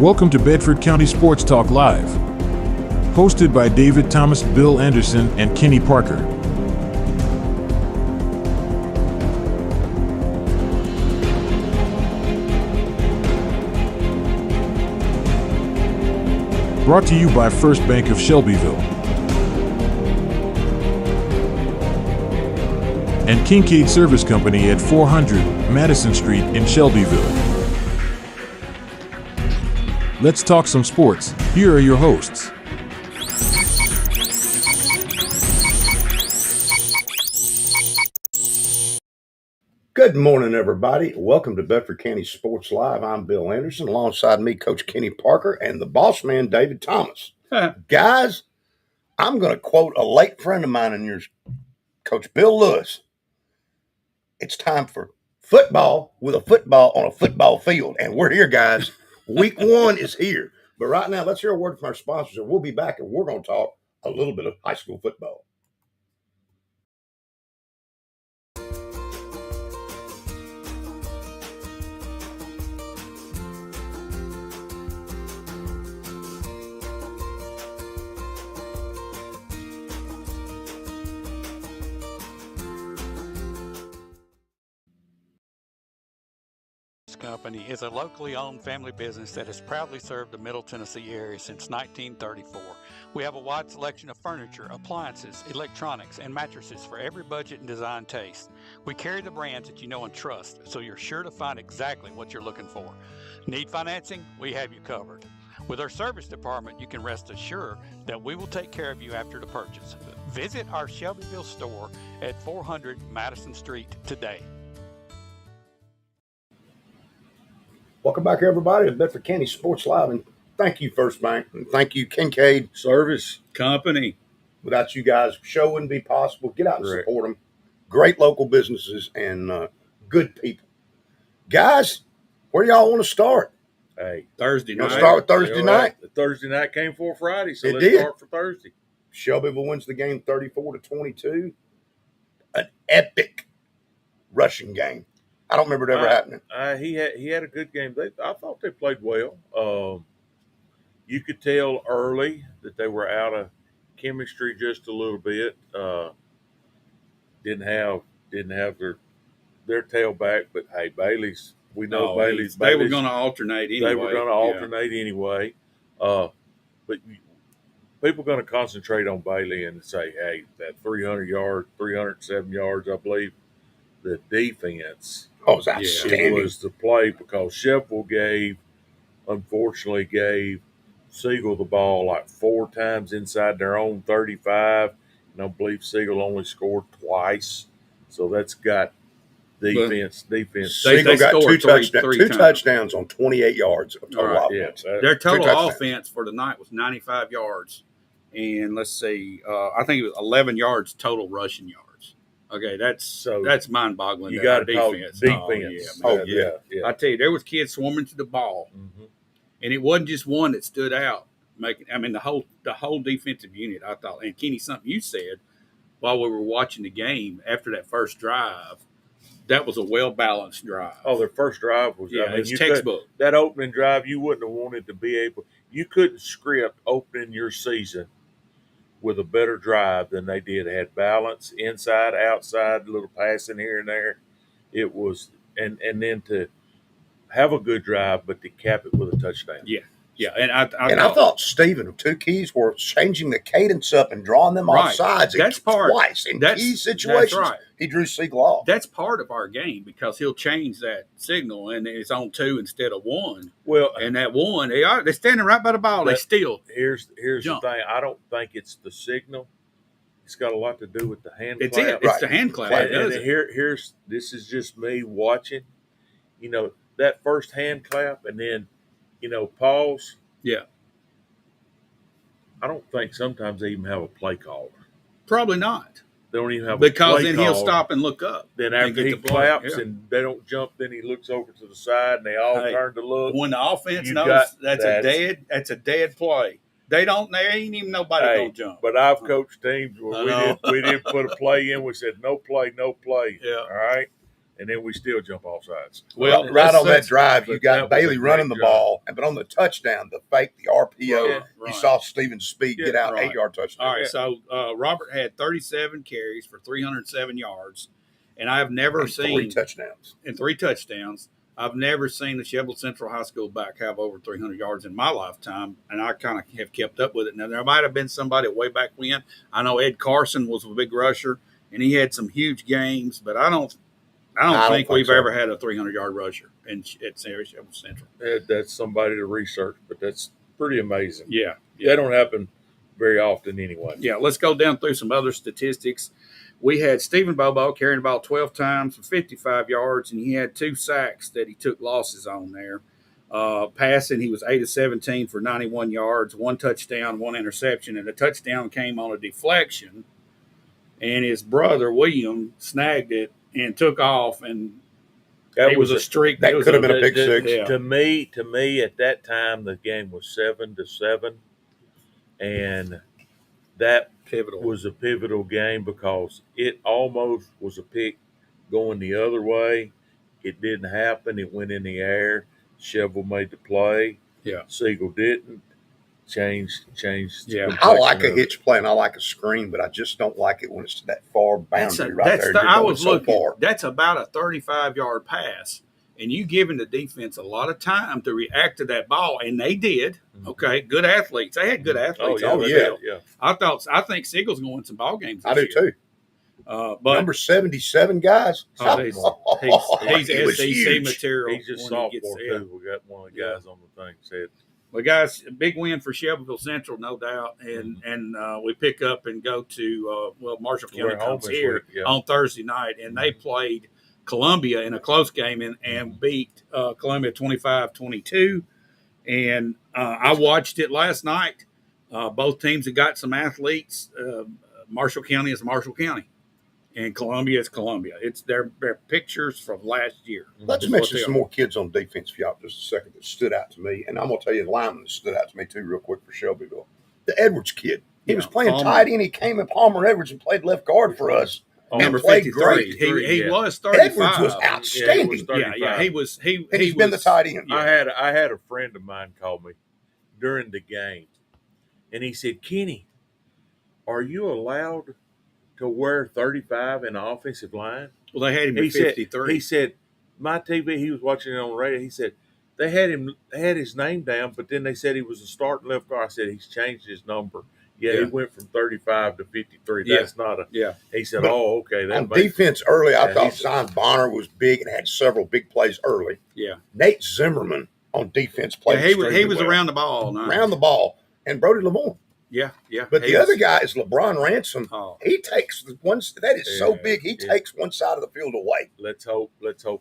Welcome to Bedford County Sports Talk Live, hosted by David Thomas, Bill Anderson, and Kenny Parker. Brought to you by First Bank of Shelbyville and Kincaid Service Company at 400 Madison Street in Shelbyville. Let's talk some sports. Here are your hosts. Good morning, everybody. Welcome to Bedford County Sports Live. I'm Bill Anderson. Alongside me, Coach Kenny Parker and the boss man, David Thomas. Guys, I'm going to quote a late friend of mine and yours, Coach Bill Lewis. It's time for football with a football on a football field. And we're here, guys. Week one is here. But right now, let's hear a word from our sponsors, and we'll be back, and we're going to talk a little bit of high school football. Company is a locally owned family business that has proudly served the Middle Tennessee area since 1934. We have a wide selection of furniture, appliances, electronics, and mattresses for every budget and design taste. We carry the brands that you know and trust, so you're sure to find exactly what you're looking for. Need financing? We have you covered. With our service department, you can rest assured that we will take care of you after the purchase. Visit our Shelbyville store at 400 Madison Street today. Welcome back, everybody, to Bedford County Sports Live, and thank you, First Bank, and thank you, Kincaid Service Company. Without you guys, show wouldn't be possible. Get out and support them. Great local businesses and good people. Guys, where do y'all want to start? Hey, Thursday night. Let's start with Thursday night. The Thursday night came for Friday, so Let's start for Thursday. Shelbyville wins the game 34-22. An epic rushing game. I don't remember it ever happening. He had a good game. I thought they played well. You could tell early that they were out of chemistry just a little bit. Didn't have their tailback, but hey, Bailey's. We know Bailey's. They were going to alternate anyway. They were going to alternate anyway. But people are going to concentrate on Bailey and say, hey, that 307 yards, I believe, the defense. Oh, it's outstanding. It was the play because Sheffield unfortunately gave Siegel the ball like 4 times inside their own 35. And I believe Siegel only scored twice. So that's got defense. Siegel got two touchdowns on 28 yards of total offense. Yeah. Their total offense for the night was 95 yards. And let's see, I think it was 11 yards total rushing yards. Okay, that's mind-boggling. You got to talk defense. Yeah. I tell you, there was kids swarming to the ball, and it wasn't just one that stood out. The whole defensive unit, I thought. And Kenny, something you said while we were watching the game after that first drive, that was a well-balanced drive. Oh, their first drive was it's textbook. That opening drive, you wouldn't have wanted to be able. You couldn't script opening your season with a better drive than they did. It had balance, inside, outside, a little passing here and there. It was, and then to have a good drive, but to cap it with a touchdown. Yeah. And I thought Stephen, 2 keys were changing the cadence up and drawing them off sides. That's part twice in key situations. That's right. He drew Siegel off. That's part of our game because he'll change that signal and it's on 2 instead of 1. Well, and that 1, they're standing right by the ball. They still here's jump. The thing. I don't think it's the signal. It's got a lot to do with the hand clap. It's the hand clap. This is just me watching. That first hand clap and then. Pause. Yeah. I don't think sometimes they even have a play caller. Probably not. They don't even have because then he'll stop and look up. Then after he claps and they don't jump, then he looks over to the side and they all turn to look. When the offense knows that's a dead play. There ain't even nobody gonna jump. But I've coached teams where we didn't put a play in. We said no play. Yeah. All right. and then we still jump off sides. Well, right on that drive, you but got that was Bailey a great running the drive. ball, but on the touchdown, the fake, the RPO, Right. you saw Steven Speed get out Right. 8-yard touchdown. All right, so Robert had 37 carries for 307 yards, and I've never seen 3 touchdowns. And 3 touchdowns. I've never seen the Sheffield Central High School back have over 300 yards in my lifetime, and I kind of have kept up with it. Now, there might have been somebody way back when. I know Ed Carson was a big rusher, and he had some huge games, but I don't think we've ever had a 300-yard rusher at Sheffield Central. That's somebody to research, but that's pretty amazing. Yeah. That don't happen very often anyway. Yeah, let's go down through some other statistics. We had Stephen Bobo carrying the ball 12 times for 55 yards, and he had 2 sacks that he took losses on there. Passing, he was 8 of 17 for 91 yards, 1 touchdown, 1 interception, and the touchdown came on a deflection, and his brother, William, snagged it and took off, and it was a streak. That could have been a pick six. Yeah. To me, at that time, the game was 7-7, and that was a pivotal game because it almost was a pick going the other way. It didn't happen. It went in the air. Shovel made the play. Yeah. Siegel didn't. Changed. Yeah. I like a hitch play and I like a screen, but I just don't like it when it's to that far boundary there. I was looking. Far. That's about a 35-yard pass, and you giving the defense a lot of time to react to that ball, and they did. Okay, good athletes. They had good athletes. Oh, yeah. I think Siegel's going to some ball games. I do too. But number 77, guys. He's was SEC huge. material. He's just sophomore too. We got one of the guys on the thing said. Well, guys, a big win for Shelbyville Central, no doubt. And we pick up and go to, Marshall County comes here on Thursday night, and they played Columbia in a close game and beat Columbia 25-22. And I watched it last night. Both teams have got some athletes. Marshall County is Marshall County, and Columbia is Columbia. It's their pictures from last year. Let's mention some more kids on defense for y'all just a second that stood out to me. And I'm going to tell you the lineman that stood out to me too real quick for Shelbyville. The Edwards kid. He was playing tight end. He came in Palmer Edwards and played left guard for us. Number played 53. Great. He was 35. Edwards was outstanding. He was. He's been the tight end. I had a friend of mine call me during the game, and he said, "Kenny, are you allowed to wear 35 in the offensive line?" Well, they had him at 53. He said, my TV, he was watching it on the radio. He said, they had his name down, but then they said he was a starting left guard. I said, he's changed his number. Yeah, he went from 35 to 53. That's not a – Yeah. He said, okay. On defense early, I thought Zion Bonner was big and had several big plays early. Yeah. Nate Zimmerman on defense played he was around the ball all night. Around the ball. And Brody Lamont. Yeah. But the other guy is LeBron Ransom. He takes one – that is so big. He takes one side of the field away. Let's hope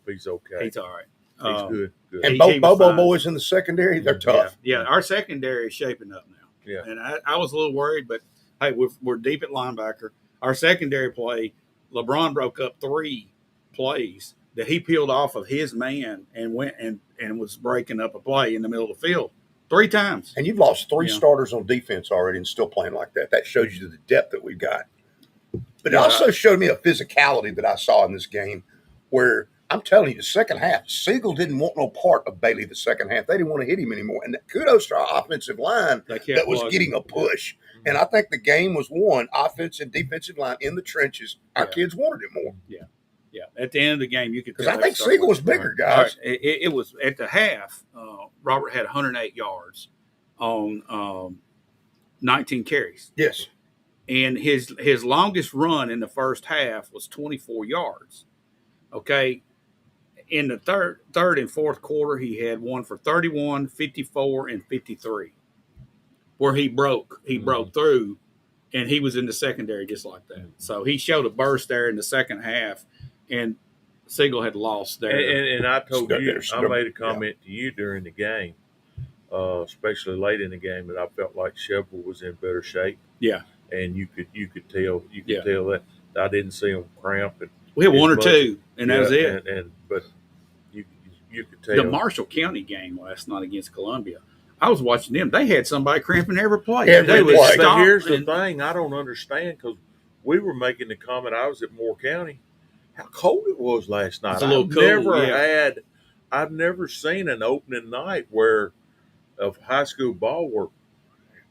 he's okay. He's all right. He's good. And both Bobo boys in the secondary, they're tough. Yeah, our secondary is shaping up now. Yeah. And I was a little worried, but, hey, we're deep at linebacker. Our secondary play, LeBron broke up 3 plays that he peeled off of his man and went and was breaking up a play in the middle of the field 3 times. And you've lost 3 starters on defense already and still playing like that. That shows you the depth that we've got. But it also showed me a physicality that I saw in this game where – I'm telling you, the second half, Siegel didn't want no part of Bailey the second half. They didn't want to hit him anymore. And kudos to our offensive line that was getting a push. And I think the game was won, offensive and defensive line in the trenches. Our kids wanted it more. Yeah. At the end of the game, you could tell. Because I think Siegel was bigger, guys. Right. It was at the half, Robert had 108 yards on 19 carries. Yes. And his longest run in the first half was 24 yards. Okay. In the third and fourth quarter, he had one for 31, 54, and 53, where he broke through, and he was in the secondary just like that. So he showed a burst there in the second half, and Siegel had lost there. And I told you, I made a comment to you during the game, especially late in the game, that I felt like Sheffield was in better shape. Yeah, and you could tell that I didn't see him cramping. We had 1 or 2, and that was it. But you could tell. The Marshall County game last night against Columbia, I was watching them. They had somebody cramping every play. But here's the thing I don't understand, because we were making the comment, I was at Moore County. how cold it was last night. It's a little cool, I've never seen an opening night of high school ball where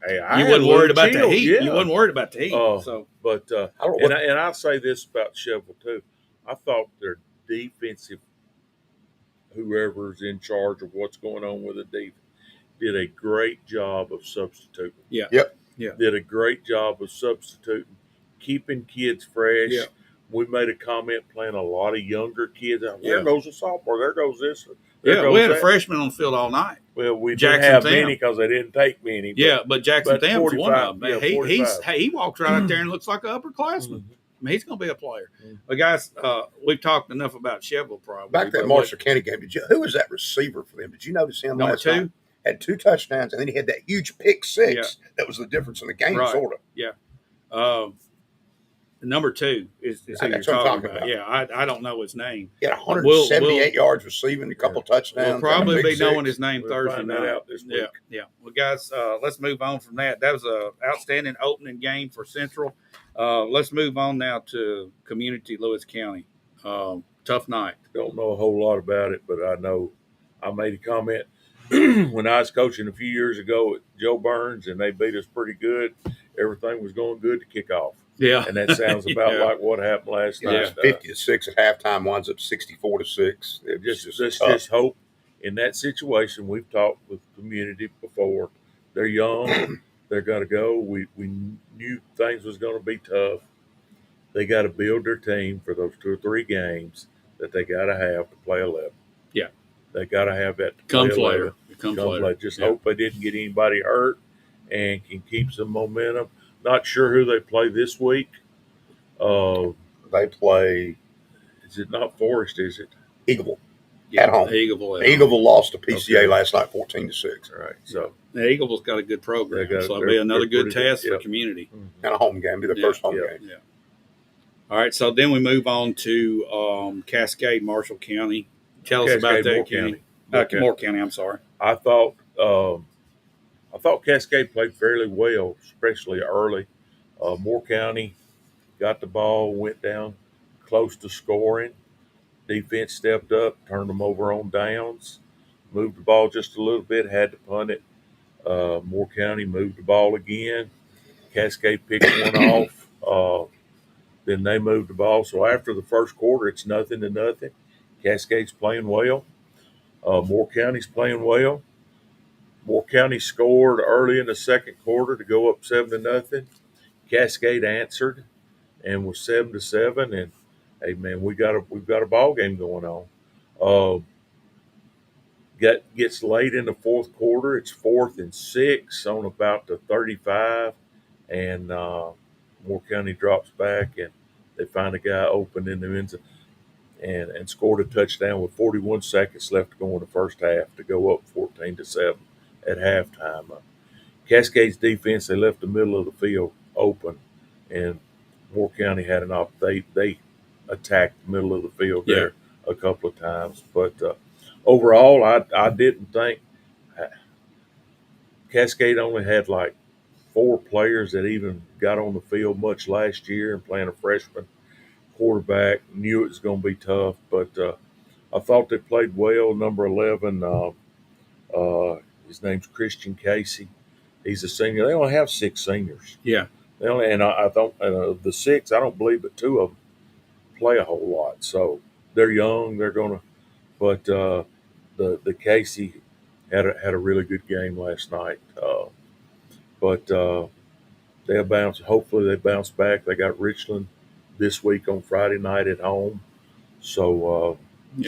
You wasn't worried about the heat. Yeah. You wasn't worried about the heat. And I'll say this about Chevrolet too. I thought their defensive, whoever's in charge of what's going on with the defense, did a great job of substituting. Yeah. Yep. Yeah. Did a great job of substituting, keeping kids fresh. Yeah. We made a comment playing a lot of younger kids. There Yeah. goes a sophomore. There goes this. We had a freshman on the field all night. Well, we Jackson didn't have Tam. many because they didn't take many. But Jackson Tam was one of them. Yeah, he walks right out there and looks like an upperclassman. Mm-hmm. I mean, he's going to be a player. Mm-hmm. But guys, we've talked enough about Chevrolet probably. Back to that Marshall County game, who was that receiver for them? Did you notice him Number last 2? night? Had 2 touchdowns, and then he had that huge pick 6 that was the difference in the game, sort of. Yeah. Number 2 is who you're talking about. Yeah, I don't know his name. He had 178 yards receiving, a couple touchdowns. We'll probably be knowing his name We'll Thursday find night. that out this week. Yeah. Well, guys, let's move on from that. That was an outstanding opening game for Central. Let's move on now to Community Lewis County. Tough night. Don't know a whole lot about it, but I know I made a comment when I was coaching a few years ago at Joe Burns, and they beat us pretty good. Everything was going good to kick off. Yeah. And that sounds about like what happened last night. 50-6 at halftime, winds up 64-6. Just hope in that situation. We've talked with community before. They're young. They're going to go. We knew things was going to be tough. They got to build their team for those 2 or 3 games that they got to have to play 11. Yeah. They got to have that to Come play 11. Come play. Just hope they didn't get anybody hurt and can keep some momentum. Not sure who they play this week. They play. Is it not Forest? Is it Eagleville at home? Eagleville lost to PCA last night, 14-6. All right. So Eagleville's got a good program, so it'll be another good test for community. And a home game, be the first home game. Yeah. All right. So then we move on to Cascade, Marshall County. Tell us about that, Kenny. Moore County. I'm sorry. I thought Cascade played fairly well, especially early. Moore County got the ball, went down close to scoring. Defense stepped up, turned them over on downs, moved the ball just a little bit, had to punt it. Moore County moved the ball again. Cascade picked one off. Then they moved the ball. So after the first quarter, it's 0-0. Cascade's playing well. Moore County's playing well. Moore County scored early in the second quarter to go up 7-0. Cascade answered and was 7-7. And hey, man, we've got a ball game going on. Gets late in the fourth quarter. It's 4th and 6 on about the 35, and Moore County drops back, and they find a guy open in the end zone and scored a touchdown with 41 seconds left to go in the first half to go up 14-7 at halftime. Cascade's defense, they left the middle of the field open, and Moore County had an opportunity. They attacked the middle of the field there a couple of times. But overall, I didn't think Cascade only had like 4 players that even got on the field much last year, and playing a freshman quarterback, knew it was going to be tough. But I thought they played well. Number 11, his name's Christian Casey. He's a senior. They only have 6 seniors. Yeah. I thought the 6, I don't believe, but 2 of them play a whole lot. So they're young. They're going to. But the Casey had a really good game last night. But they'll bounce. Hopefully they bounce back. They got Richland this week on Friday night at home. So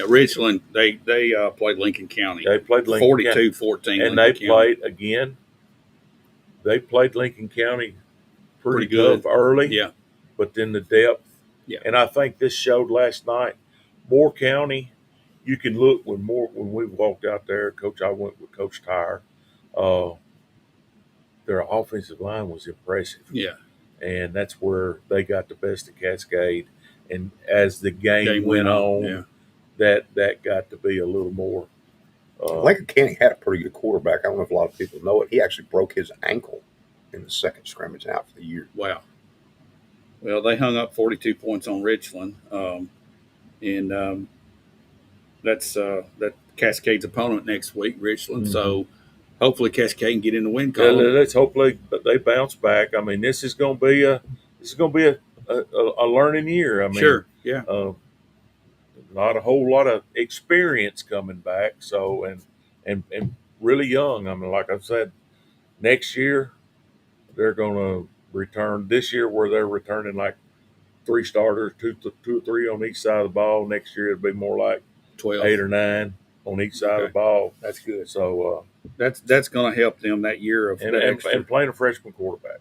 Richland, they played Lincoln County. They played Lincoln 42-14. And they played again. They played Lincoln County pretty tough early. Yeah. But then the depth. Yeah. And I think this showed last night. Moore County, you can look when we walked out there, Coach, I went with Coach Tyre. Their offensive line was impressive. Yeah. And that's where they got the best of Cascade. And as the game went on, that got to be a little more. Lincoln County had a pretty good quarterback. I don't know if a lot of people know it. He actually broke his ankle in the second scrimmage out for the year. Wow. Well, they hung up 42 points on Richland. and that's that Cascade's opponent next week, Richland. Mm-hmm. So hopefully Cascade can get in the win column. Let's hopefully they bounce back. I mean, this is going to be a learning year. I mean, sure, yeah, not a whole lot of experience coming back. So and really young. I mean, like I said, next year they're going to return. This year where they're returning like 3 starters, two or three on each side of the ball. Next year it'll be more like 12, 8 or 9 on each side of the ball. That's good. So that's going to help them that year of and playing a freshman quarterback.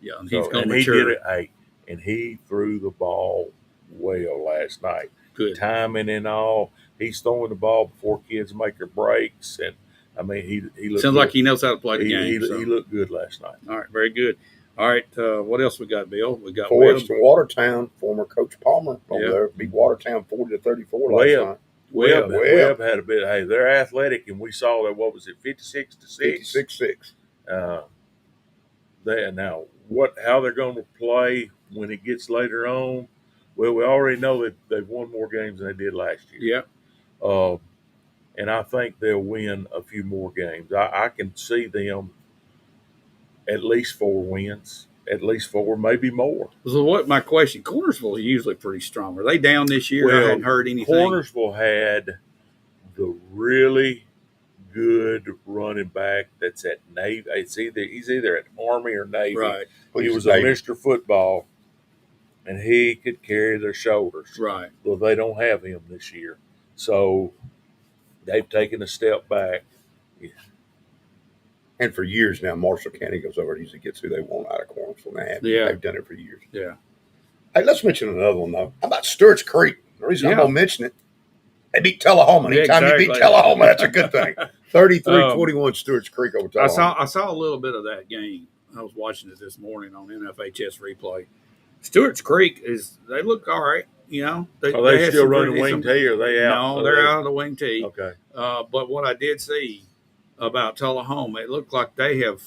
Yeah, and So, he's going to he mature. did it. Hey, and he threw the ball well last night. Good timing and all. He's throwing the ball before kids make their breaks, and I mean he looked Sounds good. like he knows how to play the game. He looked good last night. All right, very good. All right, what else we got, Bill? We got Forest and Watertown. Former Coach Palmer over there beat Watertown 40-34 last night. Webb had a bit. Hey, they're athletic, and we saw that. What was it, 56-6? 56-6. Now how they're going to play when it gets later on. Well, we already know that they've won more games than they did last year. Yeah. And I think they'll win a few more games. I can see them at least 4 wins, at least 4, maybe more. So what my question, Cornersville is usually pretty strong. Are they down this year? Well, I hadn't heard anything. Cornersville had the really good running back that's at Navy. He's either at Army or Navy. Right. He was a Mr. Football, and he could carry their shoulders. Right. Well, they don't have him this year. So they've taken a step back. Yeah. And for years now, Marshall County goes over and usually gets who they want out of Cornersville. They've done it for years. Yeah. Hey, let's mention another one, though. How about Stewart's Creek? The reason I'm going to mention it, they beat Tullahoma. Anytime you beat Tullahoma, that's a good thing. 33-21 Stewart's Creek over Tullahoma. I saw a little bit of that game. I was watching it this morning on NFHS replay. Stewart's Creek they look all right. You know, are they still running wing T? Or are they out? No, they're out of the wing T. Okay. But what I did see about Tullahoma, it looked like they've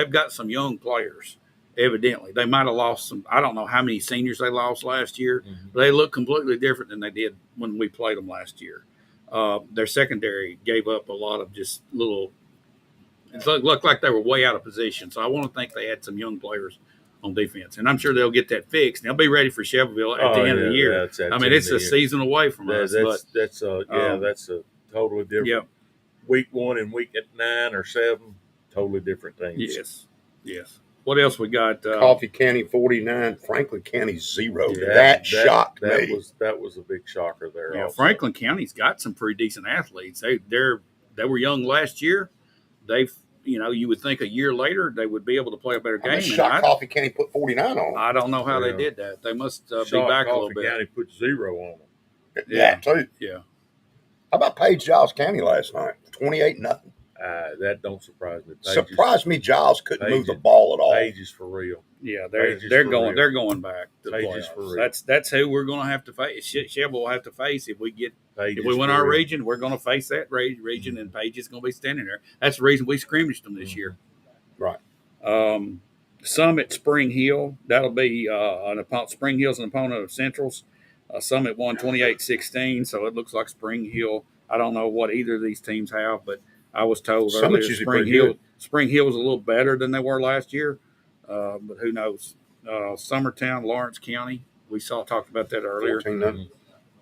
got some young players. Evidently, they might have lost some. I don't know how many seniors they lost last year. But they look completely different than they did when we played them last year. Their secondary gave up a lot of just little. It looked like they were way out of position. So I want to think they had some young players on defense, and I'm sure they'll get that fixed. They'll be ready for Shelbyville at the end of the year. I mean, it's a season away from us. That's a totally different. Yep. Week 1 and week 9 or 7, totally different things. Yes. What else we got? Coffee County 49, Franklin County 0. Yeah, that shocked me. That was a big shocker there. Yeah, also. Franklin County's got some pretty decent athletes. They were young last year. You would think a year later they would be able to play a better game. I'm shocked Coffee County put 49 on them. I don't know how they did that. They must be back a little bit. Coffee County put 0 on them. Yeah, too. Yeah. How about Page Giles County last night? 28-0. That don't surprise me. Surprised me Giles couldn't move the ball at all. Page is for real. Yeah, they're going back to the playoffs. That's who we're going to have to face. Shelbyville will have to face if we win our region. We're going to face that region, and Page is going to be standing there. That's the reason we scrimmaged them this year. Right. Summit Spring Hill. That'll be Spring Hill's an opponent of Central's. Summit won 28-16, so it looks like Spring Hill. I don't know what either of these teams have, but I was told earlier Spring Hill was a little better than they were last year, but who knows? Summertown, Lawrence County. We talked about that earlier. 14-0.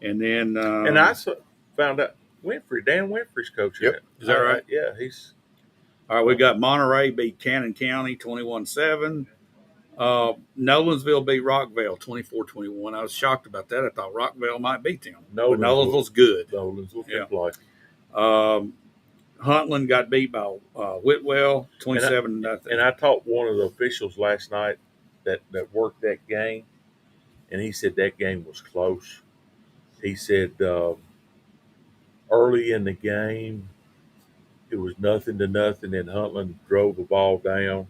And then and I found out Dan Winfrey's coaching it. Is that right? Yeah, he's all right. We got Monterey beat Cannon County 21-7. Nolensville beat Rockville 24-21. I was shocked about that. I thought Rockville might beat them. Nolensville's good. Nolensville can play. Huntland got beat by Whitwell 27-0. And I talked to one of the officials last night that worked that game, and he said that game was close. He said early in the game it was 0-0, and Huntland drove the ball down,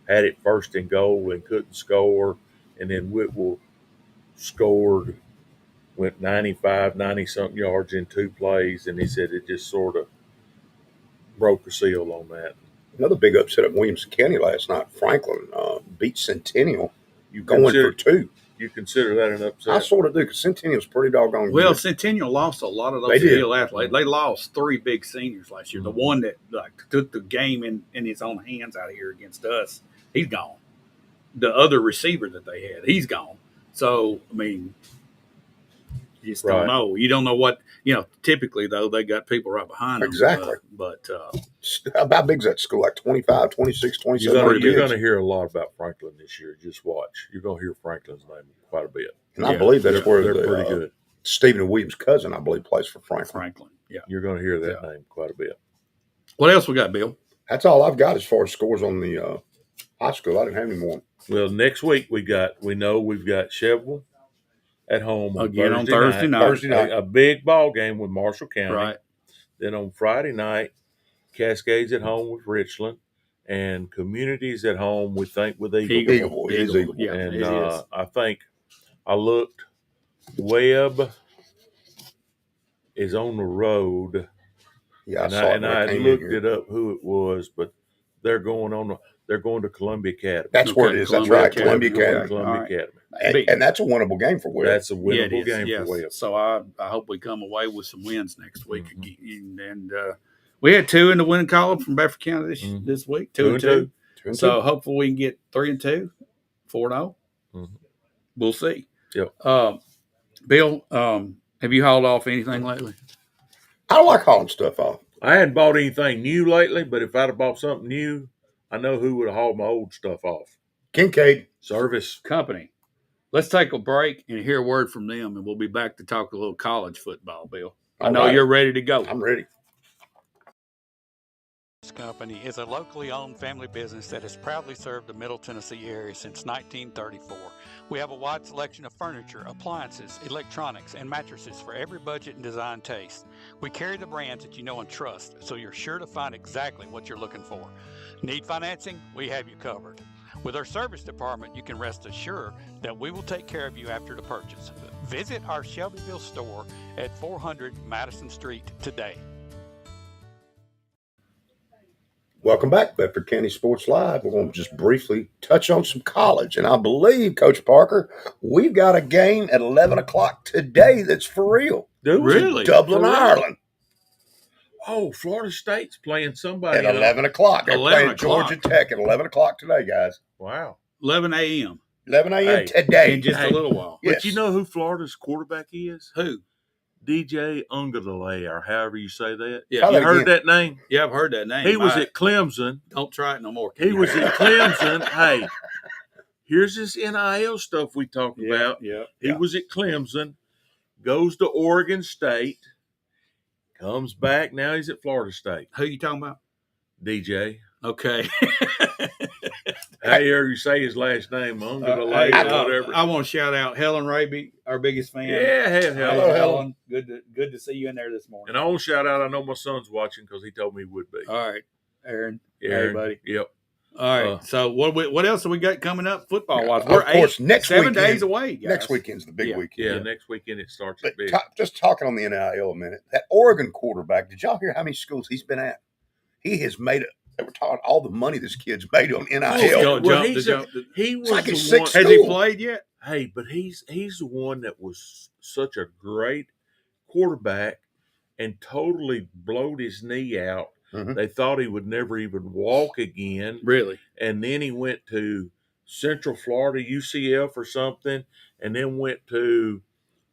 had it first and goal and couldn't score, and then Whitwell scored, went 90-something yards in 2 plays, and he said it just sort of broke the seal on that. Another big upset at Williamson County last night. Franklin beat Centennial. Going for 2. You consider that an upset? I sort of do, because Centennial's pretty doggone Well, good. Centennial lost a lot of They those did. skill athletes. They lost 3 big seniors last year. Mm-hmm. The one that took the game in his own hands out here against us, he's gone. The other receiver that they had, he's gone. So, I mean, you just don't know. You don't know what, typically, though, they got people right behind them. Exactly. But how big is that school? Like 25, 26, 27? You're going to hear a lot about Franklin this year. Just watch. You're going to hear Franklin's name quite a bit. And I believe that's where they're pretty good. Stephen and Williams' cousin, I believe, plays for Franklin. Yeah. You're going to hear that name quite a bit. What else we got, Bill? That's all I've got as far as scores on the high school. I didn't have any more. Well, next week we've got Chevrolet at home again on Thursday night. A big ball game with Marshall County. Right. Then on Friday night, Cascades at home with Richland, and Communities at home with Eagle. Eagle. It is Eagle. Yeah, and it is. I think I looked. Webb is on the road. Yeah, I looked it up who it was, but they're going to Columbia Academy. That's where it is. That's right, Columbia Academy. Academy. And that's a winnable game for Webb. That's a winnable game for Webb. So I hope we come away with some wins next week again. And we had 2 in the winning column from Bedford County this week, 2 and 2. So hopefully we can get 3 and 2, 4-0. We'll see. Yep. Bill, have you hauled off anything lately? I don't like hauling stuff off. I hadn't bought anything new lately, but if I'd have bought something new, I know who would have hauled my old stuff off. Kincaid Service Company. Let's take a break and hear a word from them, and we'll be back to talk a little college football, Bill. I know you're ready to go. I'm ready. Company is a locally owned family business that has proudly served the Middle Tennessee area since 1934. We have a wide selection of furniture, appliances, electronics, and mattresses for every budget and design taste. We carry the brands that you know and trust, so you're sure to find exactly what you're looking for. Need financing? We have you covered. With our service department, you can rest assured that we will take care of you after the purchase. Visit our Shelbyville store at 400 Madison Street today. Welcome back, Bedford County Sports Live. We're going to just briefly touch on some college. And I believe, Coach Parker, we've got a game at 11 o'clock today that's for real. Really? Dublin, Ireland. Oh, Florida State's playing somebody. At 11 o'clock. They're 11 playing Georgia Tech at 11 o'clock today, guys. Wow. 11 a.m. 11 a.m. today. In just a little while. But you know who Florida's quarterback is? Who? DJ Ungalale, or however you say that. Yeah. You heard that name? Yeah, I've heard that name. He was at Clemson. Don't try it no more. He was at Clemson. Hey, here's this NIL stuff we talked about. Yeah. He was at Clemson, goes to Oregon State, comes back. Now he's at Florida State. Who you talking about? DJ. Okay. However you say his last name, Ungalale or whatever. I want to shout out Helen Raby, our biggest fan. Yeah, Helen. Hello, Helen. Good to see you in there this morning. And I want to shout out, I know my son's watching because he told me he would be. All right, Aaron. Aaron. Everybody. Yep. All right. So what else have we got coming up football-wise? Of course, next 7 weekend, days away, guys. Next weekend's the big weekend. Yeah, next weekend it starts But at big. just talking on the NIL a minute, that Oregon quarterback, did y'all hear how many schools he's been at? He has made it. They were talking all the money this kid's made on NIL. He was like the one. Has he played yet? Hey, but he's the one that was such a great quarterback and totally blowed his knee out. Mm-hmm. They thought he would never even walk again. Really? And then he went to Central Florida, UCF or something, and then went to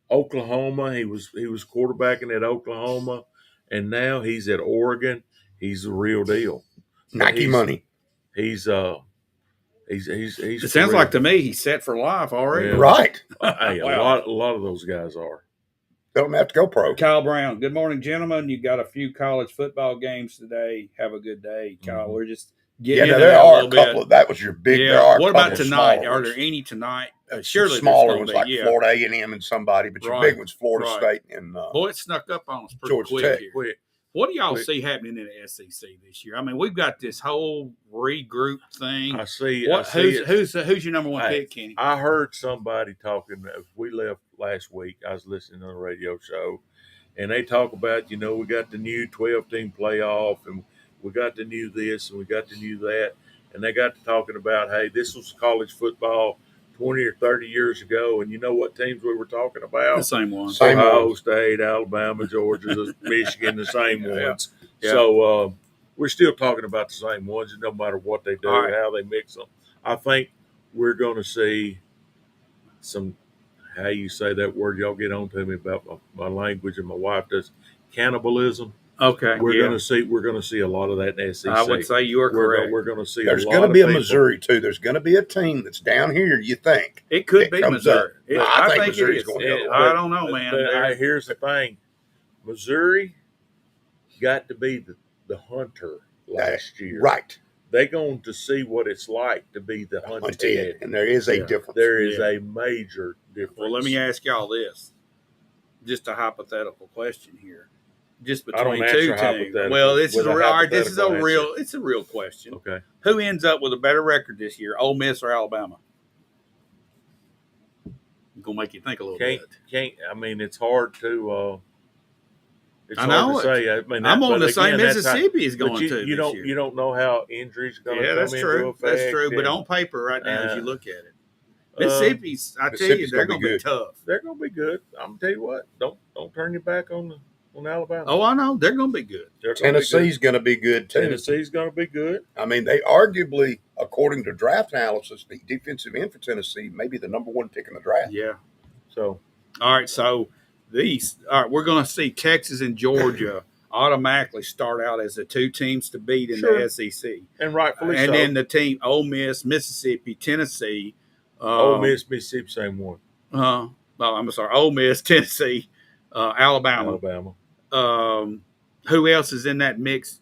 Oklahoma. He was quarterbacking at Oklahoma, and now he's at Oregon. He's the real deal. Nike money. He's It sounds like to me he's set for life already. Yeah. Right. Hey, Wow. a lot of those guys are. Don't have to go pro. Kyle Brown. Good morning, gentlemen. You got a few college football games today. Have a good day, Kyle. Mm-hmm. We're just getting into there that are a a couple bit. of that was your big. Yeah. There are What a couple about tonight? Of Are there any tonight? Surely smaller there's ones gonna be, like Florida A&M and somebody, but your big ones, Florida State and boy, it snuck up on us pretty Georgia quick Tech. here. Quick. What do y'all see happening in the SEC this year? I mean, we've got this whole regroup thing. I see. Who's your number one pick, Kenny? I heard somebody talking. We left last week. I was listening to the radio show, and they talk about, we got the new 12-team playoff, and we got the new this, and we got the new that, and they got to talking about, hey, this was college football 20 or 30 years ago, and you know what teams we were talking about? The same one. Same Ohio ones. State, Alabama, Georgia, Michigan, the same ones. Yeah. So we're still talking about the same ones, no matter what they do, All right. how they mix them. I think we're going to see some, how you say that word, y'all get on to me about my language, and my wife does, cannibalism. Okay. We're going to see a lot of that in the SEC. I would say you are correct. We're going to see. There's going to be a Missouri too. There's going to be a team that's down here. You think It could be comes Missouri. up. I think it Missouri's is. going the other way. I don't know, man. But here's the thing: Missouri got to be the hunter last year. Right. They're going to see what it's like to be the hunted. And there is a difference. There is a major difference. Well, let me ask y'all this. Just a hypothetical question here. Just between two teams. Well, it's a real question. Okay. Who ends up with a better record this year, Ole Miss or Alabama? I'm gonna make you think a little bit. I mean, it's hard to. It's I know hard to say. I mean, I'm on the same Mississippi is going to. You don't. Year. You don't know how injuries going to come that's into true. effect. That's true. But on paper, right now, as you look at it, Mississippi's. I tell you, they're going to be tough. They're going to be good. I'm gonna tell you what. Don't turn your back on Alabama. Oh, I know they're going to be good. Tennessee's going to be good too. Tennessee's going to be good. I mean, they arguably, according to draft analysis, the defensive end for Tennessee may be the number one pick in the draft. Yeah. So, all right. So we're going to see Texas and Georgia automatically start out as the two teams to beat in the SEC, and rightfully so. And then the team Ole Miss, Mississippi, Tennessee. Ole Miss, Mississippi, same one. I'm sorry. Ole Miss, Tennessee, Alabama. Who else is in that mix?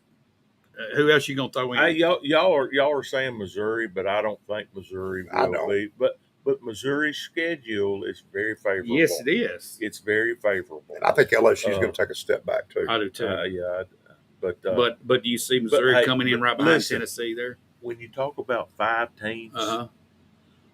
Who else you gonna throw in? Y'all are saying Missouri, but I don't think Missouri will be. But Missouri's schedule is very favorable. Yes, it is. It's very favorable. And I think LSU is going to take a step back too. I do too. But do you see Missouri coming in right behind Tennessee there? When you talk about 5 teams,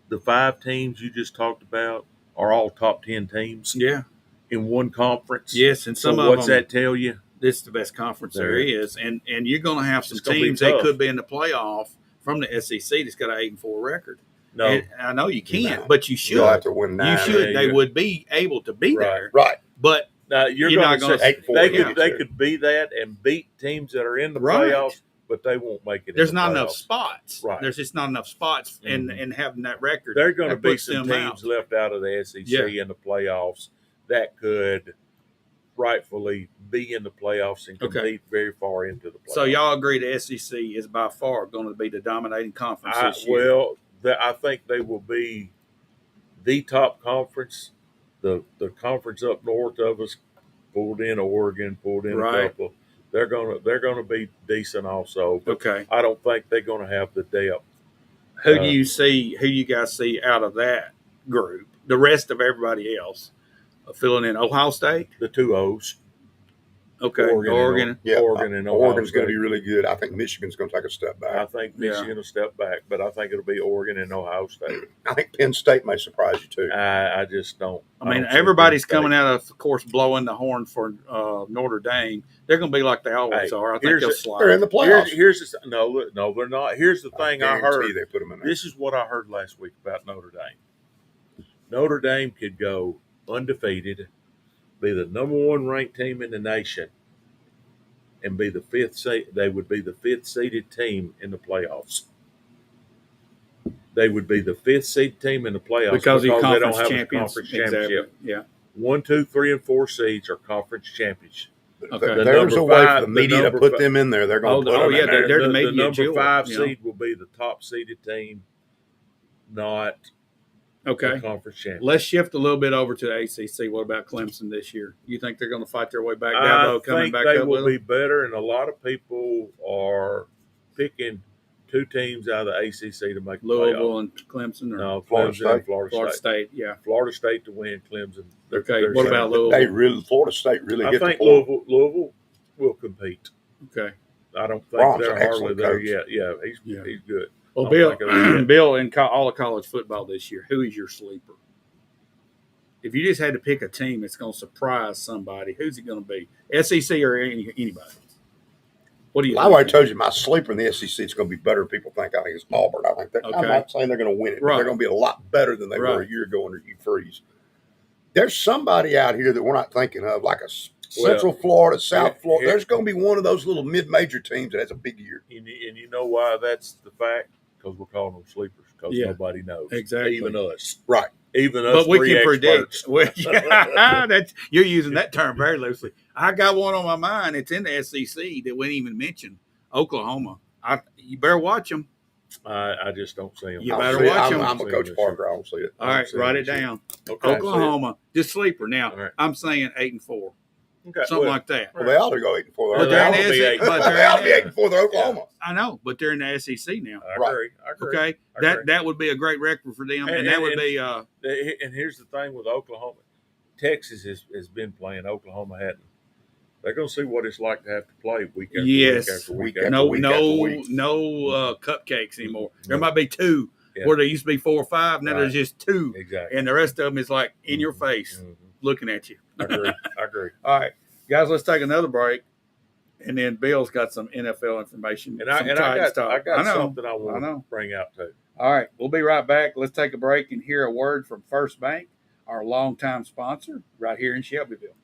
the 5 teams you just talked about are all top 10 teams. Yeah. In one conference. Yes, and some of what's them, that tell you? This is the best conference there is, and you're going to have some teams that could be in the playoff from the SEC that's got an 8-4 record. No, and I know you can't, but you should. You'll have to win 9. You should. They would be able to be there, right? But you're not going to say 8-4. They could be that and beat teams that are in the playoffs, but they won't make it. There's not enough spots. Right. There's just not enough spots, and having that record, there are going to be some teams left out of the SEC in the playoffs that could rightfully be in the playoffs and compete very far into the playoffs. So y'all agree the SEC is by far going to be the dominating conference this year? Well, I think they will be the top conference. The conference up north of us, pulled in Oregon, pulled in a couple. They're gonna be decent also. But I don't think they're gonna have the depth. Who do you see? Who you guys see out of that group? The rest of everybody else filling in Ohio State, the 2 O's. Okay, Oregon. Oregon and Ohio Oregon's State. going to be really good. I think Michigan's going to take a step back. I think Michigan will step back, but I think it'll be Oregon and Ohio State. I think Penn State may surprise you too. I just don't. I mean, everybody's coming out of course, blowing the horn for Notre Dame. They're going to be like they always are. I think they'll slide. They're in the playoffs. No, they're not. Here's the thing I heard. They put them in there. This is what I heard last week about Notre Dame. Notre Dame could go undefeated, be the number 1 ranked team in the nation, and be the 5th seed. They would be the 5th seeded team in the playoffs. They would be the 5th seed team in the playoffs because they don't have a conference championship. Exactly. Yeah. 1, 2, 3, and 4 seeds are conference championships. Okay. There's a way for the media to put them in there. They're going to put them in there. They're the media. The number 5 seed will be the top seeded team, not the conference champion. Let's shift a little bit over to the ACC. What about Clemson this year? You think they're going to fight their way back? Dabo coming back up? I think they will be better, and a lot of people are picking 2 teams out of the ACC to make Louisville and Clemson, or no, Florida Clemson and Florida State. Yeah, Florida State to win. Clemson. What about Louisville? Florida State really. I think Louisville will compete. Okay. I don't think they're hardly there yet. Yeah, he's good. Well, Bill, in all of college football this year, who is your sleeper? If you just had to pick a team that's going to surprise somebody, who's it going to be? SEC or anybody? What do you? I already told you my sleeper in the SEC is going to be better than people think. I think it's Auburn. I think I'm not saying they're going to win it, but they're going to be a lot better than they were a year ago under Hugh Freeze. There's somebody out here that we're not thinking of, like a Central Florida, South Florida. There's going to be one of those little mid-major teams that has a big year. And you know why that's the fact? Because we're calling them sleepers. Because nobody knows. Exactly. Even us. Right. Even us. But we can experts. predict. Well, you're using that term very loosely. I got one on my mind. It's in the SEC that we didn't even mention. Oklahoma. You better watch them. I just don't see them. You better watch them. I'm a Coach Parker. I don't see it. All right, write it down. Okay, Oklahoma, just sleeper. Now, I'm saying 8-4. Okay, something like that. Well, they ought to go 8-4. But they're in the SEC. They ought to be 8-4. They're Oklahoma. I know, but they're in the SEC now. I agree. Okay, that would be a great record for them, and that would be. And here's the thing with Oklahoma, Texas has been playing. Oklahoma hadn't. They're going to see what it's like to have to play week after week after week after week. No cupcakes anymore. There might be two where there used to be 4 or 5. Now there's just 2. Exactly. And the rest of them is like in your face, looking at you. I agree. All right, guys, let's take another break. And then Bill's got some NFL information. And I got something I want to bring out too. All right, we'll be right back. Let's take a break and hear a word from First Bank, our longtime sponsor, right here in Shelbyville.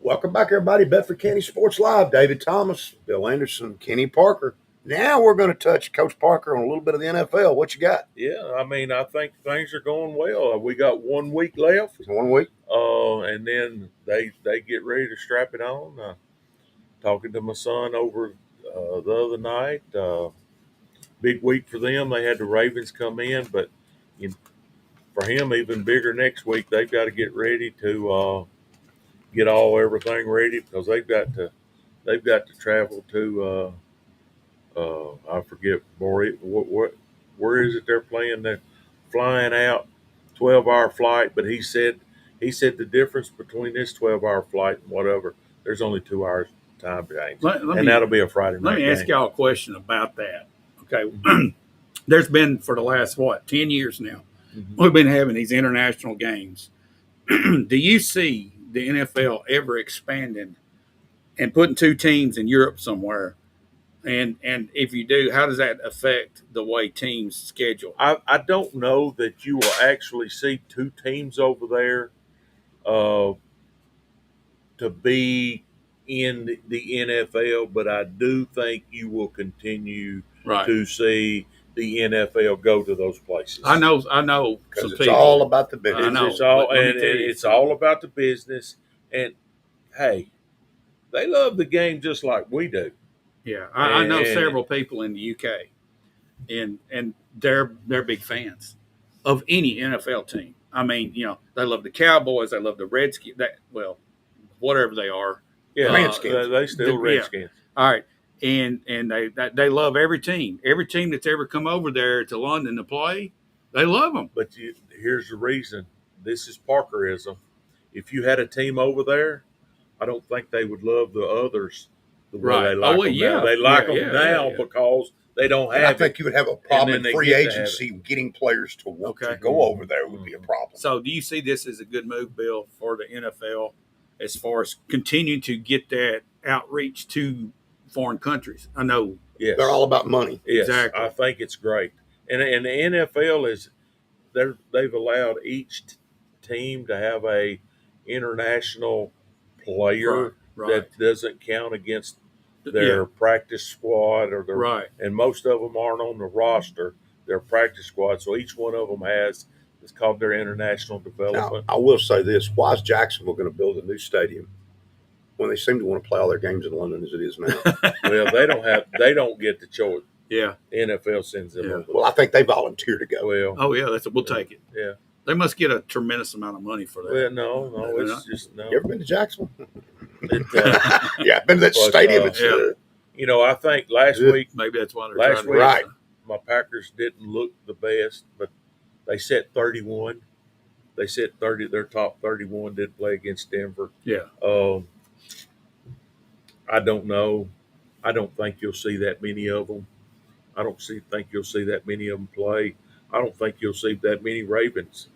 Welcome back, everybody. Bedford County Sports Live. David Thomas, Bill Anderson, Kenny Parker. Now we're going to touch Coach Parker on a little bit of the NFL. What you got? Yeah, I mean, I think things are going well. We got 1 week left. 1 week. And then they get ready to strap it on. Talking to my son over the other night. Big week for them. They had the Ravens come in, but for him, even bigger next week. They've got to get ready to get everything ready because they've got to travel to I forget where is it they're playing? They're flying out 12-hour flight, but he said the difference between this 12-hour flight and whatever, there's only 2 hours time change, and that'll be a Friday night. Let me ask y'all a question about that. Okay, there's been for the last 10 years now, we've been having these international games. Do you see the NFL ever expanding and putting 2 teams in Europe somewhere? And if you do, how does that affect the way teams schedule? I don't know that you will actually see 2 teams over there to be in the NFL, but I do think you will continue to see the NFL go to those places. I know. Because it's all about the business. It's all about the business. And hey, they love the game just like we do. Yeah, I know several people in the UK, and they're big fans of any NFL team. I mean, they love the Cowboys, they love the Redskins. Whatever they are. Yeah, Redskins. They still Redskins. Yeah. All right, and they love every team. Every team that's ever come over there to London to play, they love them. But here's the reason. This is Parkerism. If you had a team over there, I don't think they would love the others the way they like them now. They like them now because they don't have I think you would have a problem in free agency getting players to want to go over there would be a problem. So do you see this as a good move, Bill, for the NFL as far as continuing to get that outreach to foreign countries? I know. Yes. They're all about money. Yes, exactly. I think it's great. And the NFL they've allowed each team to have a international player that doesn't count against their practice squad or their and most of them aren't on the roster. They're practice squad, so each one of them it's called their international development. Now, I will say this: why is Jacksonville going to build a new stadium when they seem to want to play all their games in London as it is now? Well, they don't get the choice. Yeah, the NFL sends them over. Well, I think they volunteer to go. Well, we'll take it. Yeah. They must get a tremendous amount of money for that. Well, no, it's just no. You ever been to Jacksonville? Yeah, I've been to that stadium. I think last week, maybe that's why they're last week, my Packers didn't look the best, but they set 31 They said their top 31 did play against Denver. Yeah. I don't know. I don't think you'll see that many of them. I don't think you'll see that many of them play. I don't think you'll see that many Ravens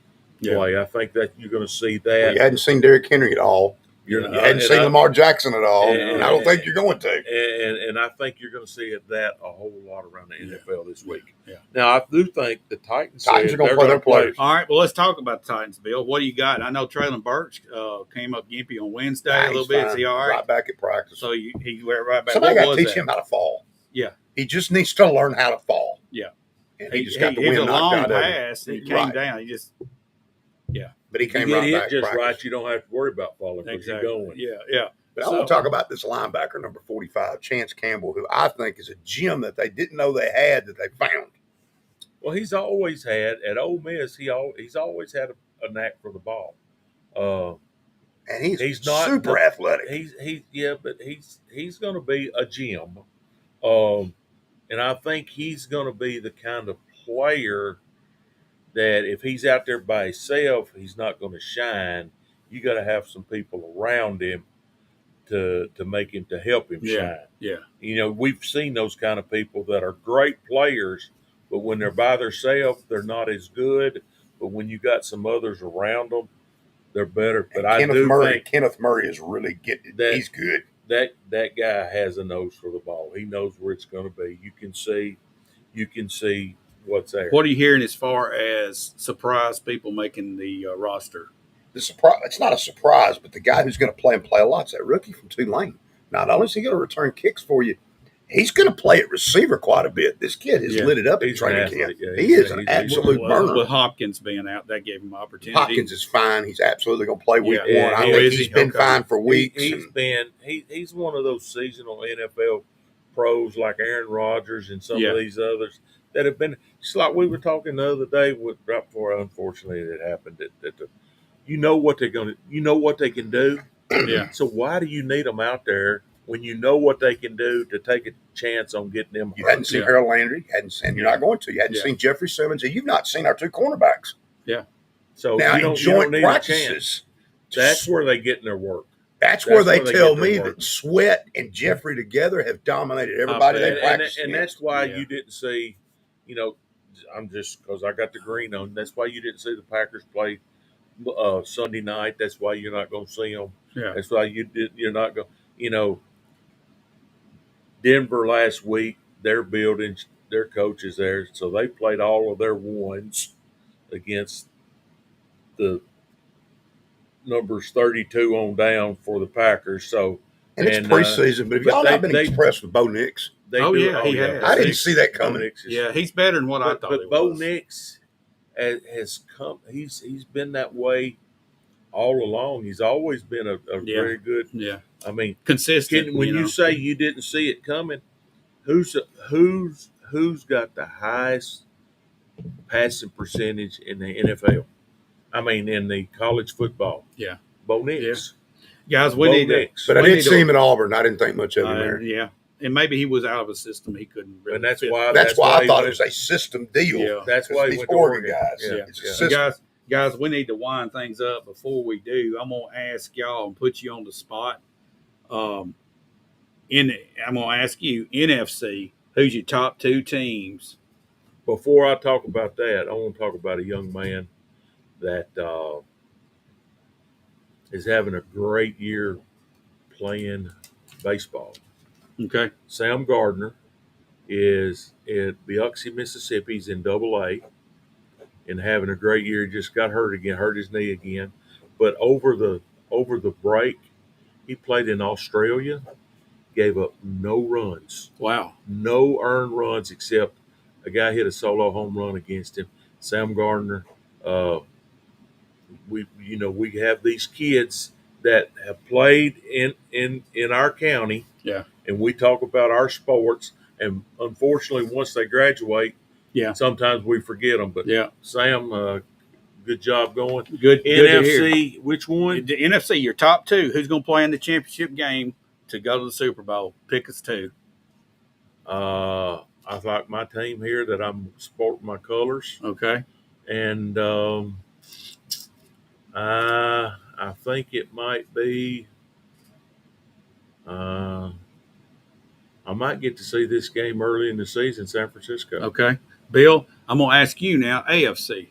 play. I think that you're going to see that. Well, you hadn't seen Derrick Henry at all. You hadn't seen Lamar Jackson at all, and I don't think you're going to. And I think you're going to see that a whole lot around the NFL this week. Yeah. Now, I do think the Titans are going to play their players. All right, well, let's talk about the Titans, Bill. What do you got? I know Traylon Burks came up gimpy on Wednesday a little bit. Is he all right? Right back at practice. So he went right back. Somebody got to teach him how to fall. Yeah. He just needs to learn how to fall. Yeah. And he just got the wind knocked out of him. Long pass, and he came down. He just – yeah. But he came right back. Just practice. Right, you don't have to worry about falling because you're going. Yeah. But I want to talk about this linebacker, number 45, Chance Campbell, who I think is a gem that they didn't know they had that they found. Well, he's always had at Ole Miss. He's always had a knack for the ball. And he's not super athletic. But he's going to be a gem. And I think he's going to be the kind of player that if he's out there by himself, he's not going to shine. You got to have some people around him to make him, to help him shine. Yeah. You know, we've seen those kind of people that are great players, but when they're by themselves, they're not as good. But when you got some others around them, they're better. But I do think Kenneth Murray is really getting – he's good. That guy has a nose for the ball. He knows where it's going to be. You can see what's there. What are you hearing as far as surprise people making the roster? It's not a surprise, but the guy who's going to play a lot is that rookie from Tulane. Not only is he going to return kicks for you, he's going to play at receiver quite a bit. This kid has lit it up in training camp. He is an absolute burner. With Hopkins being out, that gave him opportunity. Hopkins is fine. He's absolutely going to play week one. I think he's been fine for weeks. He's one of those seasonal NFL pros like Aaron Rodgers and some of these others that have been. It's like we were talking the other day right before, unfortunately, it happened. You know what they're going to. You know what they can do. Yeah. So why do you need them out there when you know what they can do to take a chance on getting them hurt? You hadn't seen Harold Landry, and you're not going to. You hadn't seen Jeffrey Simmons, and you've not seen our two cornerbacks. Yeah. So now in joint practices, that's where they get in their work. That's where they tell me that Sweat and Jeffrey together have dominated everybody they practice. And that's why you didn't see, I'm just because I got the green on. That's why you didn't see the Packers play Sunday night. That's why you're not going to see them. Yeah. That's why you're not going. Denver last week, they're building their coaches there, so they played all of their ones against the numbers 32 on down for the Packers. So and it's preseason, but have y'all not been impressed with Bo Nix? He has. I didn't see that coming. He's better than what I thought. But Bo Nix has come. He's been that way all along. He's always been a very good. Yeah. I mean, consistent. When you say you didn't see it coming, who's got the highest passing percentage in the NFL? I mean, in the college football. Yeah. Bo Nix. Yeah. Guys, we need to. But I did see him at Auburn. I didn't think much of him there. Yeah. And maybe he was out of a system. He couldn't really. And that's fit. why I thought it was a system deal. Yeah. That's why these Oregon guys. Yeah. It's a system. Guys, we need to wind things up. Before we do, I'm going to ask y'all and put you on the spot. I'm going to ask you, NFC, who's your top two teams? Before I talk about that, I want to talk about a young man that is having a great year playing baseball. Okay. Sam Gardner is in Biloxi, Mississippi. He's in AA and having a great year. Just got hurt his knee again. But over the break, he played in Australia, gave up no runs. Wow. No earned runs except a guy hit a solo home run against him. Sam Gardner, we have these kids that have played in our county. Yeah. And we talk about our sports, and unfortunately, once they graduate, sometimes we forget them. But Sam, good job going. Good. NFC, which one? The NFC, your top two. Who's going to play in the championship game to go to the Super Bowl? Pick us two. I like my team here that I'm sporting my colors. Okay. And I think it might be. I might get to see this game early in the season, San Francisco. Okay. Bill, I'm going to ask you now, AFC.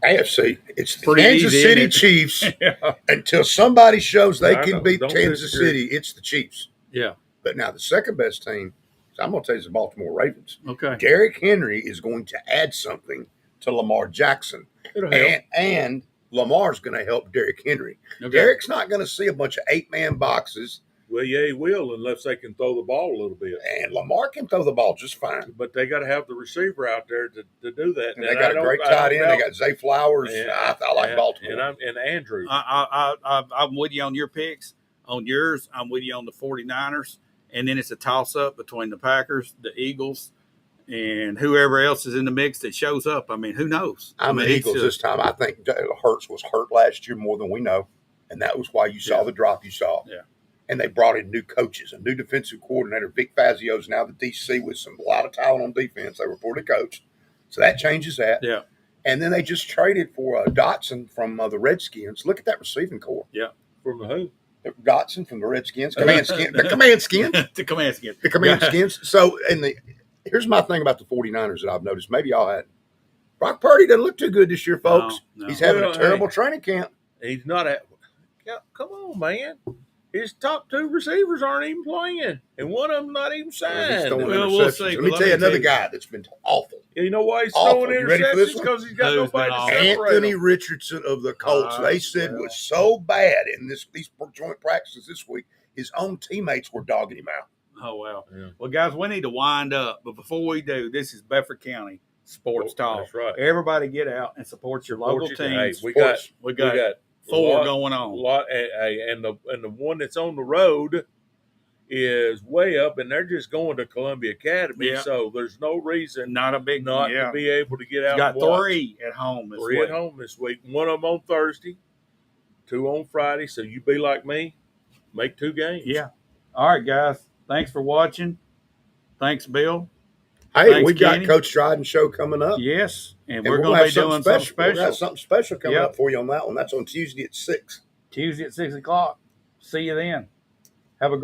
AFC, it's the Pretty Kansas easy, City isn't it? Chiefs. Yeah. Until somebody shows they I can don't- beat don't Kansas disagree. City, it's the Chiefs. Yeah. But now the second best team, I'm going to tell you, is the Baltimore Ravens. Okay. Derrick Henry is going to add something to Lamar Jackson. It'll help. And Lamar's going to help Derrick Henry. Okay. Derrick's not going to see a bunch of 8-man boxes, Well, yeah, he will unless they can throw the ball a little bit. and Lamar can throw the ball just fine. But they got to have the receiver out there to do that. And they got a great tight end. They got Zay Flowers. I like Baltimore. And Andrew. I'm with you on your picks. On yours, I'm with you on the 49ers. And then it's a toss-up between the Packers, the Eagles, and whoever else is in the mix that shows up. I mean, who knows? I'm the Eagles this time. I think Hurts was hurt last year more than we know, and that was why you saw the drop you saw. Yeah. And they brought in new coaches, a new defensive coordinator. Vic Fazio's now the DC with a lot of talent on defense. They reported coach. So that changes that. Yeah. And then they just traded for Dotson from the Redskins. Look at that receiving core. Yeah. From the who? Dotson from the Redskins. Command Skins. The Command Skins. The Command Skins. The Command Skins. So, here's my thing about the 49ers that I've noticed. Maybe y'all hadn't. Brock Purdy doesn't look too good this year, folks. No. He's having a terrible training camp. He's not at. Come on, man. His top two receivers aren't even playing, and one of them not even signed. We'll see. Let me tell you another guy that's been awful. You know why he's Awful. throwing You ready for this interceptions? one? Because he's got Who's nobody been to awful? separate Anthony them. Richardson of the Colts, they said was so bad in these joint practices this week, his own teammates were dogging him out. Oh, well. Yeah. Well, guys, we need to wind up. But before we do, this is Bedford County Sports Talk. That's right. Everybody get out and support your local teams. Hey, we got four going on. And the one that's on the road is way up, and they're just going to Columbia Academy. Yeah. So there's no reason Not a big not to be able to get out. Got and watch. 3 at home this Three week. at home this week. One of them on Thursday, 2 on Friday. So you be like me, make 2 games. Yeah. All right, guys. Thanks for watching. Thanks, Bill. Hey, Thanks, we got Kenny. Coach Dryden's show coming up. Yes, and And we're we'll going to have be doing something special. We're gonna have something special coming Yep. up for you on that one. That's on Tuesday at 6. Tuesday at 6 o'clock. See you then. Have a great